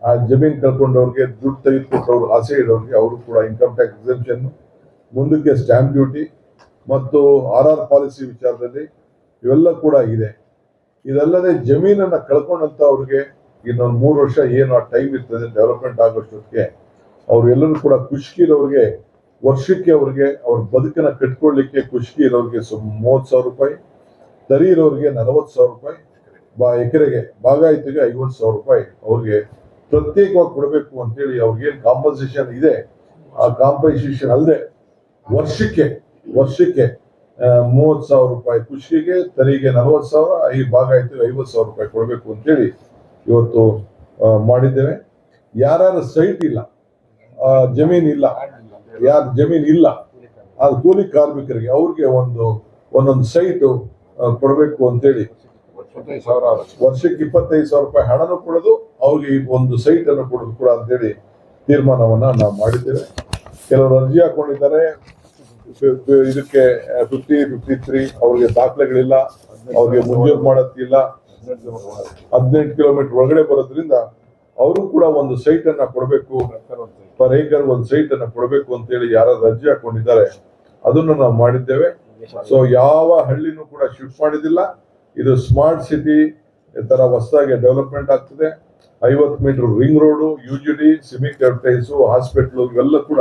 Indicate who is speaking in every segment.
Speaker 1: ಆ ಜಮೀನ್ ಕಳ್ಕೊಂಡವ್ರಿಗೆ ದುಡ್ಡು ತೆಗೆದುಕೊಟ್ಟವ್ರು ಆಸೆ ಇರೋರಿಗೆ ಅವರು ಕೂಡ ಇನ್ಕಮ್ ಟ್ಯಾಕ್ಸ್ ಎಕ್ಸೆಂಪ್ಷನ್, ಮುಂದಕ್ಕೆ ಸ್ಟ್ಯಾಂಪ್ ಡ್ಯೂಟಿ ಮತ್ತು RR ಪಾಲಿಸಿ ವಿಚಾರದಲ್ಲಿ ಇವೆಲ್ಲ ಕೂಡ ಇದೆ. ಇದಲ್ಲದೆ ಜಮೀನನ್ನ ಕಳ್ಕೊಂಡಂತ ಅವ್ರಿಗೆ ಇನ್ನೊಂದು 3 ವರ್ಷ ಏನು ಆ ಟೈಮ್ ಇರ್ತದೆ ಡೆವಲಪ್ಮೆಂಟ್ ಆಗೋಷ್ಟೊತ್ತಿಗೆ ಅವ್ರೆಲ್ಲರೂ ಕೂಡ ಖುಷ್ಕಿ ಇರೋರಿಗೆ ವರ್ಷಕ್ಕೆ ಅವ್ರಿಗೆ ಅವ್ರ ಬದುಕನ್ನ ಕಟ್ಕೊಳ್ಳಿಕ್ಕೆ ಖುಷ್ಕಿ ಇರೋರಿಗೆ 30,000 ರೂಪಾಯಿ, ತರಿ ಇರೋರಿಗೆ 40,000 ರೂಪಾಯಿ, ಎಕರೆಗೆ ಬಾಗಾಯಿತಿಗೆ 50,000 ರೂಪಾಯಿ ಅವ್ರಿಗೆ ಪ್ರತ್ಯೇಕವಾಗಿ ಕೊಡಬೇಕು ಅಂತೇಳಿ ಅವ್ರಿಗೇನು ಕಾಂಪನ್ಸೇಷನ್ ಇದೆ ಆ ಕಾಂಪನ್ಸೇಷನ್ ಅಲ್ಲದೆ ವರ್ಷಕ್ಕೆ 30,000 ರೂಪಾಯಿ ಖುಷಿಗೆ, ತರಿಗೆ 40,000, ಈ ಬಾಗಾಯಿತಿಗೆ 50,000 ರೂಪಾಯಿ ಕೊಡಬೇಕು ಅಂತೇಳಿ ಇವತ್ತು ಮಾಡಿದ್ದೇವೆ. ಯಾರು ಸೈಟ್ ಇಲ್ಲ, ಜಮೀನ್ ಇಲ್ಲ, ಯಾರ ಜಮೀನ್ ಇಲ್ಲ ಆ ಕೂಲಿ ಕಾರ್ಮಿಕರಿಗೆ ಅವ್ರಿಗೆ ಒಂದೊಂದು ಸೈಟ್ ಕೊಡಬೇಕು ಅಂತೇಳಿ ವರ್ಷಕ್ಕೆ 25,000 ರೂಪಾಯಿ ಹಣನೂ ಕೊಡೋದು, ಅವ್ರಿಗೆ ಒಂದು ಸೈಟ್ ಅನ್ನು ಕೊಡೋದು ಕೂಡ ಅಂತೇಳಿ ತೀರ್ಮಾನವನ್ನ ನಾವು ಮಾಡಿದ್ದೇವೆ. ಕೆಲವರು ಅರ್ಜಿ ಹಾಕೊಂಡಿದ್ದಾರೆ ಇದಕ್ಕೆ 50-53 ಅವ್ರಿಗೆ ದಾಖಲೆಗಳಿಲ್ಲ, ಅವ್ರಿಗೆ ಮಂಜೂರು ಮಾಡೋದಿಲ್ಲ, 18 ಕಿಲೋಮೀಟರ್ ಒಳಗಡೆ ಬರೋದ್ರಿಂದ ಅವರು ಕೂಡ ಒಂದು ಸೈಟ್ ಅನ್ನ ಕೊಡಬೇಕು, ಪರ್ ಏಕರ್ ಒಂದು ಸೈಟ್ ಅನ್ನ ಕೊಡಬೇಕು ಅಂತೇಳಿ ಯಾರಾದ್ರೂ ಅರ್ಜಿ ಹಾಕೊಂಡಿದ್ದಾರೆ ಅದನ್ನು ನಾವು ಮಾಡಿದ್ದೇವೆ. ಸೊ ಯಾವ ಹಳ್ಳಿನೂ ಕೂಡ ಶಿಫ್ಟ್ ಮಾಡಿದಿಲ್ಲ. ಇದು ಸ್ಮಾರ್ಟ್ ಸಿಟಿ ತರ ಹೊಸದಾಗಿ ಡೆವಲಪ್ಮೆಂಟ್ ಆಗ್ತದೆ. 50 meter ring road, UGD, civic advertise, hospital ಇವೆಲ್ಲ ಕೂಡ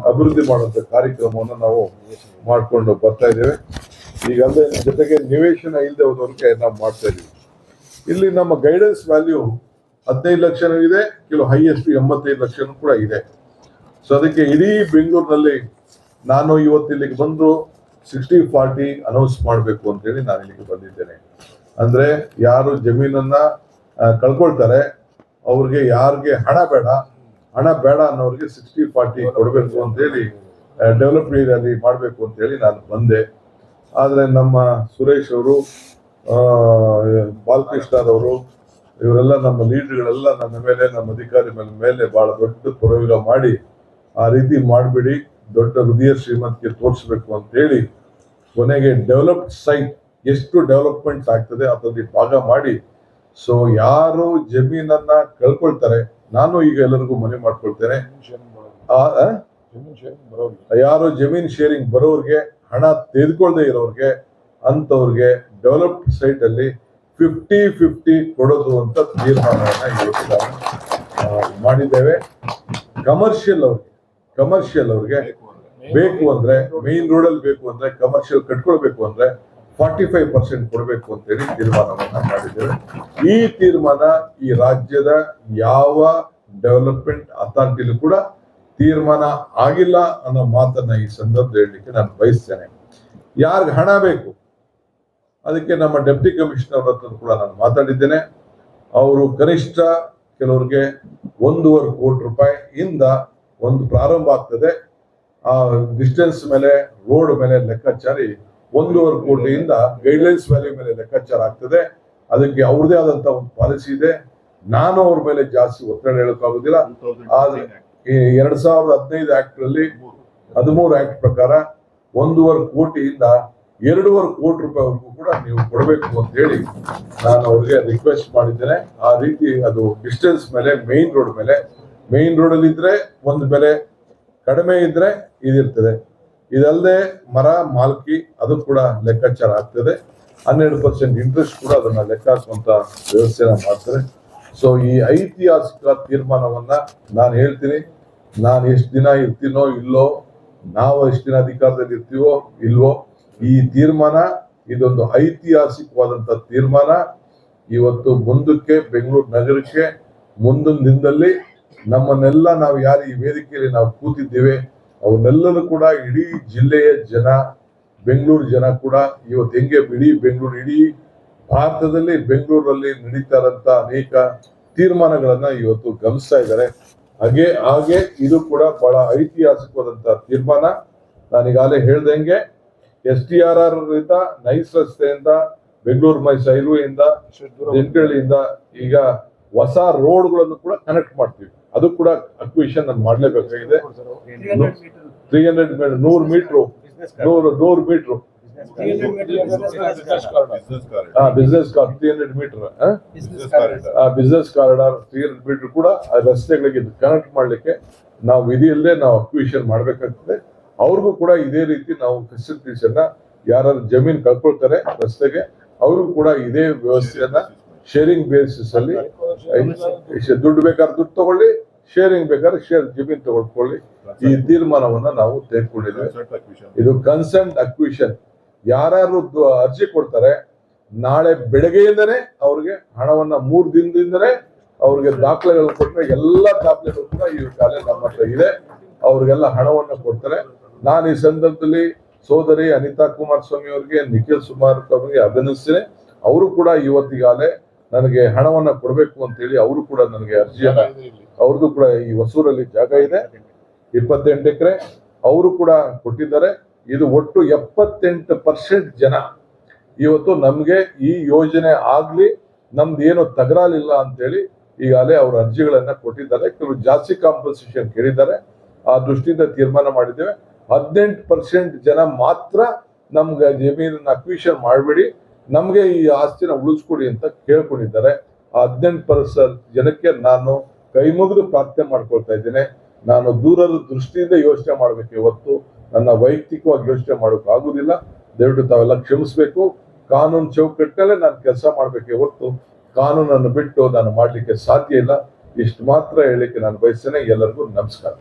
Speaker 1: ಅಭಿವೃದ್ಧಿ ಮಾಡುವಂತ ಕಾರ್ಯಕ್ರಮವನ್ನು ನಾವು ಮಾಡ್ಕೊಂಡು ಬರ್ತಾ ಇದ್ದೇವೆ. ಈಗ ಅಲ್ಲದೆ ಜೊತೆಗೆ ನಿವೇಶನ ಇಲ್ಲದೆ ಹೋದವ್ರಿಗೆ ನಾವು ಮಾಡ್ತಾ ಇದೀವಿ. ಇಲ್ಲಿ ನಮ್ಮ ಗೈಡೆನ್ಸ್ ವ್ಯಾಲ್ಯೂ 15 ಲಕ್ಷ ಇದೆ, ಕೆಲವು ಹೈಯೆಸ್ಟ್ 85 ಲಕ್ಷ ಕೂಡ ಇದೆ. ಸೊ ಅದಕ್ಕೆ ಇಡೀ ಬೆಂಗಳೂರಿನಲ್ಲಿ ನಾನು ಇವತ್ತು ಇಲ್ಲಿಗೆ ಬಂದು 60-40 ಅನೌನ್ಸ್ ಮಾಡಬೇಕು ಅಂತೇಳಿ ನಾನು ಇಲ್ಲಿಗೆ ಬಂದಿದ್ದೇನೆ. ಅಂದ್ರೆ ಯಾರು ಜಮೀನನ್ನ ಕಳ್ಕೊಳ್ತಾರೆ ಅವ್ರಿಗೆ ಯಾರಿಗೆ ಹಣ ಬೇಡ ಅನ್ನೋರಿಗೆ 60-40 ಕೊಡಬೇಕು ಅಂತೇಳಿ ಡೆವಲಪ್ ಏರಿಯಾದಲ್ಲಿ ಮಾಡಬೇಕು ಅಂತೇಳಿ ನಾನು ಬಂದೆ. ಆದ್ರೆ ನಮ್ಮ ಸುರೇಶ್ ಅವರು, ಬಾಲಕೃಷ್ಣರವರು, ಇವರೆಲ್ಲ ನಮ್ಮ ಲೀಡರ್ಗಳೆಲ್ಲ ನನ್ನ ಮೇಲೆ, ನಮ್ಮ ಅಧಿಕಾರಿ ಮೇಲೆ ಬಹಳ ದೊಡ್ಡ ಪ್ರಯೋಗ ಮಾಡಿ ಆ ರೀತಿ ಮಾಡಬೇಡಿ, ದೊಡ್ಡ ಹೃದಯ ಶ್ರೀಮಂತಿಕೆ ತೋರಿಸ್ಬೇಕು ಅಂತ ಹೇಳಿ ಕೊನೆಗೆ ಡೆವಲಪ್ಡ್ ಸೈಟ್ ಎಷ್ಟು ಡೆವಲಪ್ಮೆಂಟ್ ಆಗ್ತದೆ ಅದರಲ್ಲಿ ಭಾಗ ಮಾಡಿ. ಸೊ ಯಾರು ಜಮೀನನ್ನ ಕಳ್ಕೊಳ್ತಾರೆ, ನಾನು ಈಗ ಎಲ್ಲರಿಗೂ ಮನೆ ಮಾಡ್ಕೊಳ್ತೇನೆ, ಯಾರು ಜಮೀನ್ ಶೇರಿಂಗ್ ಬರೋರ್ಗೆ, ಹಣ ತೆಗೆದುಕೊಳ್ಳದೆ ಇರೋರ್ಗೆ, ಅಂತವ್ರಿಗೆ ಡೆವಲಪ್ಡ್ ಸೈಟ್ ಅಲ್ಲಿ 50-50 ಕೊಡೋದು ಅಂತ ತೀರ್ಮಾನವನ್ನ ಇವತ್ತು ನಾವು ಮಾಡಿದ್ದೇವೆ. ಕಮರ್ಷಿಯಲ್ ಅವ್ರಿಗೆ ಬೇಕು ಅಂದ್ರೆ, ಮೇನ್ ರೋಡ್ ಅಲ್ಲಿ ಬೇಕು ಅಂದ್ರೆ, ಕಮರ್ಷಿಯಲ್ ಕಟ್ಕೊಳ್ಬೇಕು ಅಂದ್ರೆ 45% ಕೊಡಬೇಕು ಅಂತೇಳಿ ತೀರ್ಮಾನವನ್ನ ಮಾಡಿದ್ದೇವೆ. ಈ ತೀರ್ಮಾನ ಈ ರಾಜ್ಯದ ಯಾವ ಡೆವಲಪ್ಮೆಂಟ್ ಅಥಾರಿಟಿಲೂ ಕೂಡ ತೀರ್ಮಾನ ಆಗಿಲ್ಲ ಅನ್ನೋ ಮಾತನ್ನ ಈ ಸಂದರ್ಭದಲ್ಲಿ ಹೇಳಲಿಕ್ಕೆ ನಾನು ಬಯಸ್ತೇನೆ. ಯಾರಿಗೆ ಹಣ ಬೇಕು ಅದಕ್ಕೆ ನಮ್ಮ ಡೆಪ್ಟಿ ಕಮಿಷನರ್ ಹತ್ರ ಕೂಡ ನಾನು ಮಾತಾಡಿದ್ದೇನೆ. ಅವರು ಕನಿಷ್ಠ ಕೆಲವ್ರಿಗೆ 1.5 ಕೋಟಿ ರೂಪಾಯಿ ಇಂದ ಒಂದು ಪ್ರಾರಂಭ ಆಗ್ತದೆ. ಆ ಡಿಸ್ಟೆನ್ಸ್ ಮೇಲೆ, ರೋಡ್ ಮೇಲೆ ಲೆಕ್ಕಾಚಾರಿ 1.5 ಕೋಟಿಯಿಂದ ಗೈಡ್ಲೈನ್ಸ್ ವ್ಯಾಲ್ಯೂ ಮೇಲೆ ಲೆಕ್ಕಾಚಾರ ಆಗ್ತದೆ. ಅದಕ್ಕೆ ಅವ್ರದೇ ಆದಂತ ಒಂದು ಪಾಲಿಸಿ ಇದೆ. ನಾನು ಅವ್ರ ಮೇಲೆ ಜಾಸ್ತಿ ಒತ್ತಡ ಹೇಳಕ್ಕಾಗುದಿಲ್ಲ. ಆದ್ರೆ 2015 ಆಕ್ಟ್ ನಲ್ಲಿ 13 ಆಕ್ಟ್ ಪ್ರಕಾರ 1.5 ಕೋಟಿಯಿಂದ 2.5 ಕೋಟಿ ರೂಪಾಯಿವರೆಗೂ ಕೂಡ ನೀವು ಕೊಡಬೇಕು ಅಂತ ಹೇಳಿ ನಾನು ಅವ್ರಿಗೆ ರಿಕ್ವೆಸ್ಟ್ ಮಾಡಿದ್ದೇನೆ. ಆ ರೀತಿ ಅದು ಡಿಸ್ಟೆನ್ಸ್ ಮೇಲೆ, ಮೇನ್ ರೋಡ್ ಅಲ್ಲಿ ಇದ್ರೆ ಒಂದು ಬೆಲೆ, ಕಡಿಮೆ ಇದ್ರೆ ಇದಿರ್ತದೆ. ಇದಲ್ಲದೆ ಮರ ಮಾಲ್ಕಿ ಅದು ಕೂಡ ಲೆಕ್ಕಾಚಾರ ಆಗ್ತದೆ. 12% ಇಂಟ್ರೆಸ್ಟ್ ಕೂಡ ಅದನ್ನ ಲೆಕ್ಕ ಹಾಕುವಂತ ವ್ಯವಸ್ಥೆನ ಮಾಡ್ತಾರೆ. ಸೊ ಈ ಐತಿಹಾಸಿಕ ತೀರ್ಮಾನವನ್ನ ನಾನು ಹೇಳ್ತೀನಿ. ನಾನು ಎಷ್ಟು ದಿನ ಇರ್ತೀನೋ ಇಲ್ಲೋ, ನಾವು ಎಷ್ಟು ದಿನ ಅಧಿಕಾರದಲ್ಲಿ ಇರ್ತೀವೋ ಇಲ್ವೋ, ಈ ತೀರ್ಮಾನ ಇದೊಂದು ಐತಿಹಾಸಿಕವಾದಂತ ತೀರ್ಮಾನ. ಇವತ್ತು ಮುಂದಕ್ಕೆ ಬೆಂಗಳೂರು ನಗರಕ್ಕೆ ಮುಂದಿನ ದಿನದಲ್ಲಿ ನಮ್ಮನ್ನೆಲ್ಲ ನಾವು ಯಾರು ಈ ವೇದಿಕೆಯಲ್ಲಿ ನಾವು ಕೂತಿದ್ದೇವೆ ಅವನ್ನೆಲ್ಲರೂ ಕೂಡ ಇಡೀ ಜಿಲ್ಲೆಯ ಜನ, ಬೆಂಗಳೂರು ಜನ ಕೂಡ ಇವತ್ತು ಹೆಂಗೆ ಇಡೀ ಭಾರತದಲ್ಲಿ ಬೆಂಗಳೂರಲ್ಲಿ ನಡೀತಾ ಇರೋಂಥ ಅನೇಕ ತೀರ್ಮಾನಗಳನ್ನ ಇವತ್ತು ಗಮನಿಸ್ತಾ ಇದ್ದಾರೆ. ಹಾಗೆ ಇದು ಕೂಡ ಬಹಳ ಐತಿಹಾಸಿಕವಾದಂತ ತೀರ್ಮಾನ. ನಾನೀಗಾಗಲೇ ಹೇಳ್ದಂಗೆ STRR ಇಂದ, ನೈಸ್ ರಸ್ತೆಯಿಂದ, ಬೆಂಗಳೂರು ಮೈಸೂರು ಹೈವೇಯಿಂದ, ಜಂಕಳ್ಳಿಯಿಂದ ಈಗ ಹೊಸ ರೋಡ್ಗಳನ್ನು ಕೂಡ ಕನೆಕ್ಟ್ ಮಾಡ್ತೀವಿ. ಅದು ಕೂಡ ಅಕ್ವಿಷನ್ ನಾನು ಮಾಡ್ಲೇಬೇಕಾಗಿದೆ. 300 meter 100 meter business card 300 meter business corridor 300 meter ಕೂಡ ಆ ರಸ್ತೆಗಳಿಗೆ ಕನೆಕ್ಟ್ ಮಾಡ್ಲಿಕ್ಕೆ ನಾವು ವಿಧಿಯಲ್ಲೇ ನಾವು ಅಕ್ವಿಷನ್ ಮಾಡ್ಬೇಕಾಗ್ತದೆ. ಅವ್ರಿಗೂ ಕೂಡ ಇದೇ ರೀತಿ ನಾವು ಫೆಸಿಲಿಟೀಸ್ ಅನ್ನ ಯಾರು ಜಮೀನ್ ಕಳ್ಕೊಳ್ತಾರೆ ರಸ್ತೆಗೆ ಅವ್ರಿಗೂ ಕೂಡ ಇದೇ ವ್ಯವಸ್ಥೆಯನ್ನ ಶೇರಿಂಗ್ ಬೇಸಿಸ್ ಅಲ್ಲಿ ದುಡ್ಡು ಬೇಕಾದ್ರೆ ದುಡ್ಡು ತಗೊಳ್ಳಿ, ಶೇರಿಂಗ್ ಬೇಕಾದ್ರೆ ಜಮೀನ್ ತಗೊಳ್ಕೊಳ್ಳಿ. ಈ ತೀರ್ಮಾನವನ್ನ ನಾವು ತೆಗೆದುಕೊಂಡಿದ್ದೇವೆ. ಇದು ಕನ್ಸೆಂಟ್ ಅಕ್ವಿಷನ್. ಯಾರು ಅರ್ಜಿ ಕೊಡ್ತಾರೆ ನಾಳೆ ಬೆಳಗ್ಗೆಯಿಂದನೇ ಅವ್ರಿಗೆ ಹಣವನ್ನ 3 ದಿನದಿಂದನೇ ಅವ್ರಿಗೆ ದಾಖಲೆಗಳು ಕೊಟ್ಟರೆ ಎಲ್ಲಾ ದಾಖಲೆಗಳು ಕೂಡ ಈ ಕಾಲೇ ನಮ್ಮ ಹತ್ರ ಇದೆ. ಅವ್ರಿಗೆಲ್ಲ ಹಣವನ್ನ ಕೊಡ್ತಾರೆ. ನಾನು ಈ ಸಂದರ್ಭದಲ್ಲಿ ಸೋದರಿ ಅನಿತಾ ಕುಮಾರಸ್ವಾಮಿ ಅವರಿಗೆ, ನಿಖಿಲ್ ಸುಮಾರ್ ಅವರಿಗೆ ಅಭಿನಂದಿಸ್ತೇನೆ. ಅವರು ಕೂಡ ಇವತ್ತಿಗಾಲೇ ನನಗೆ ಹಣವನ್ನ ಕೊಡಬೇಕು ಅಂತ ಹೇಳಿ ಅವರು ಕೂಡ ನನಗೆ ಅರ್ಜಿಯನ್ನ, ಅವ್ರದ್ದು ಕೂಡ ಈ ಹೊಸೂರಲ್ಲಿ ಜಾಗ ಇದೆ 28 ಎಕರೆ, ಅವರು ಕೂಡ ಕೊಟ್ಟಿದ್ದಾರೆ. ಇದು ಒಟ್ಟು 78% ಜನ ಇವತ್ತು ನಮ್ಗೆ ಈ ಯೋಜನೆ ಆಗ್ಲಿ ನಮ್ದು ಏನು ತಗರಾಲಿಲ್ಲ ಅಂತ ಹೇಳಿ ಈಗಾಗಲೇ ಅವ್ರ ಅರ್ಜಿಗಳನ್ನ ಕೊಟ್ಟಿದ್ದಾರೆ. ಕೆಲವು ಜಾಸ್ತಿ ಕಾಂಪನ್ಸೇಷನ್ ಕೇಳಿದ್ದಾರೆ. ಆ ದೃಷ್ಟಿಯಿಂದ ತೀರ್ಮಾನ ಮಾಡಿದ್ದೇವೆ. 18% ಜನ ಮಾತ್ರ ನಮ್ಗೆ ಜಮೀನನ್ನ ಅಕ್ವಿಷನ್ ಮಾಡಬೇಡಿ, ನಮ್ಗೆ ಈ ಆಸ್ತಿನ ಉಳಿಸ್ಕೊಡಿ ಅಂತ ಕೇಳ್ಕೊಂಡಿದ್ದಾರೆ. ಆ 18% ಜನಕ್ಕೆ ನಾನು ಕೈ ಮುಗಿದು ಪ್ರಾರ್ಥನೆ ಮಾಡ್ಕೊಳ್ತಾ ಇದ್ದೇನೆ. ನಾನು ದೂರದ ದೃಷ್ಟಿಯಿಂದ ಯೋಚನೆ ಮಾಡ್ಬೇಕು, ಇವತ್ತು ನನ್ನ ವೈಯಕ್ತಿಕವಾಗಿ ಯೋಚನೆ ಮಾಡೋಕೆ ಆಗುದಿಲ್ಲ. ದಯವಿಟ್ಟು ತಾವೆಲ್ಲ ಕ್ಷಮಿಸ್ಬೇಕು. ಕಾನೂನು ಚೌಕಟ್ಟಲ್ಲೇ ನಾನು ಕೆಲಸ ಮಾಡ್ಬೇಕು, ಇವತ್ತು ಕಾನೂನನ್ನು ಬಿಟ್ಟು ನಾನು ಮಾಡ್ಲಿಕ್ಕೆ ಸಾಧ್ಯ ಇಲ್ಲ. ಇಷ್ಟು ಮಾತ್ರ ಹೇಳಿಕ್ಕೆ ನಾನು ಬಯಸ್ತೇನೆ. ಎಲ್ಲರಿಗೂ ನಮಸ್ಕಾರ.